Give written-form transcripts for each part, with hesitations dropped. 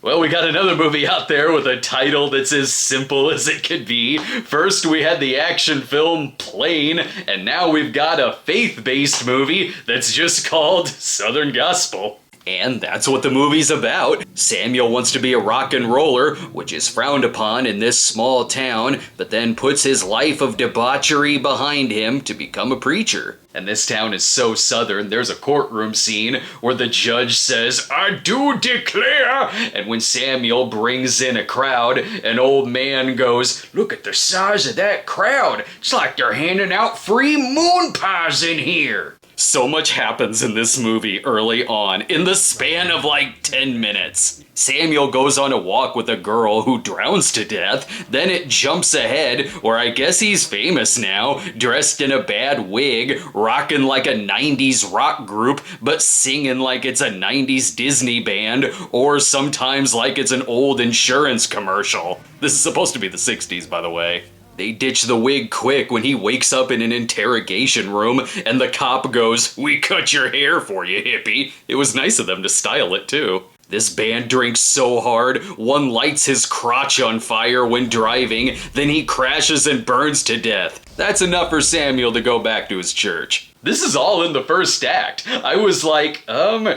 Well, we got another movie out there with a title that's as simple as it could be. First, we had the action film Plane, and now we've got a faith-based movie that's just called Southern Gospel. And that's what the movie's about. Samuel wants to be a rock and roller, which is frowned upon in this small town, but then puts his life of debauchery behind him to become a preacher. And this town is so southern, there's a courtroom scene where the judge says, "I do declare," and when Samuel brings in a crowd, an old man goes, "Look at the size of that crowd. It's like they're handing out free moon pies in here." So much happens in this movie early on, in the span of like 10 minutes. Samuel goes on a walk with a girl who drowns to death, then it jumps ahead, where I guess he's famous now, dressed in a bad wig, rocking like a 90s rock group, but singing like it's a 90s Disney band, or sometimes like it's an old insurance commercial. This is supposed to be the 60s, by the way. They ditch the wig quick when he wakes up in an interrogation room and the cop goes, "We cut your hair for you, hippie." It was nice of them to style it too. This band drinks so hard, one lights his crotch on fire when driving, then he crashes and burns to death. That's enough for Samuel to go back to his church. This is all in the first act. I was like,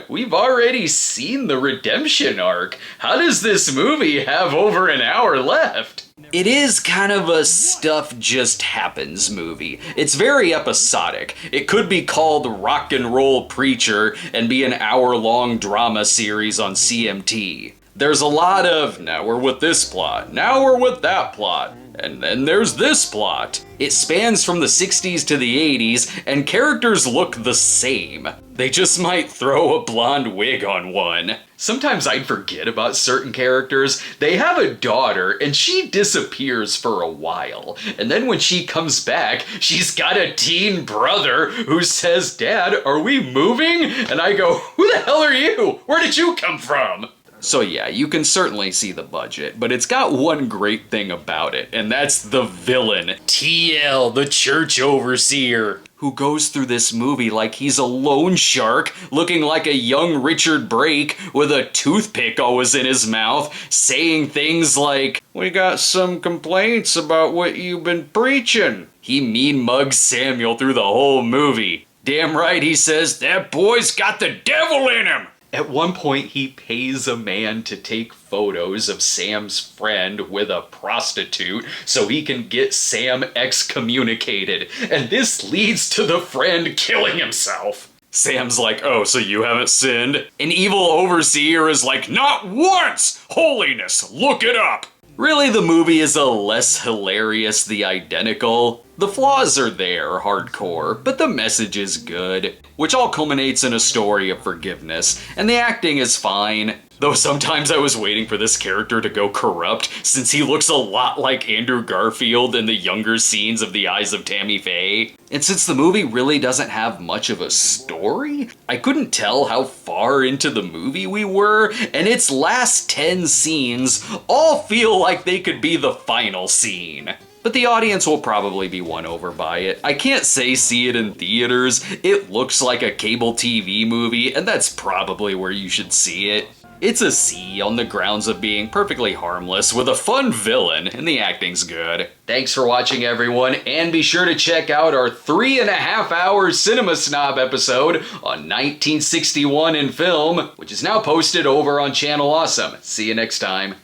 we've already seen the redemption arc. How does this movie have over an hour left? It is kind of a stuff just happens movie. It's very episodic. It could be called Rock and Roll Preacher and be an hour-long drama series on CMT. There's a lot of, now we're with this plot, now we're with that plot, and then there's this plot. It spans from the 60s to the 80s, and characters look the same. They just might throw a blonde wig on one. Sometimes I'd forget about certain characters. They have a daughter, and she disappears for a while. And then when she comes back, she's got a teen brother who says, "Dad, are we moving?" And I go, "Who the hell are you? Where did you come from?" So yeah, you can certainly see the budget, but it's got one great thing about it, and that's the villain, TL, the church overseer, who goes through this movie like he's a loan shark, looking like a young Richard Brake with a toothpick always in his mouth, saying things like, "We got some complaints about what you've been preaching." He mean mugs Samuel through the whole movie. Damn right he says, "That boy's got the devil in him." At one point, he pays a man to take photos of Sam's friend with a prostitute so he can get Sam excommunicated, and this leads to the friend killing himself. Sam's like, "Oh, so you haven't sinned?" An evil overseer is like, "Not once! Holiness, look it up!" Really, the movie is a less hilarious The Identical. The flaws are there, hardcore, but the message is good, which all culminates in a story of forgiveness, and the acting is fine. Though sometimes I was waiting for this character to go corrupt, since he looks a lot like Andrew Garfield in the younger scenes of The Eyes of Tammy Faye. And since the movie really doesn't have much of a story, I couldn't tell how far into the movie we were, and its last 10 scenes all feel like they could be the final scene. But the audience will probably be won over by it. I can't say see it in theaters. It looks like a cable TV movie, and that's probably where you should see it. It's a C on the grounds of being perfectly harmless with a fun villain, and the acting's good. Thanks for watching, everyone, and be sure to check out our 3.5-hour Cinema Snob episode on 1961 in film, which is now posted over on Channel Awesome. See you next time.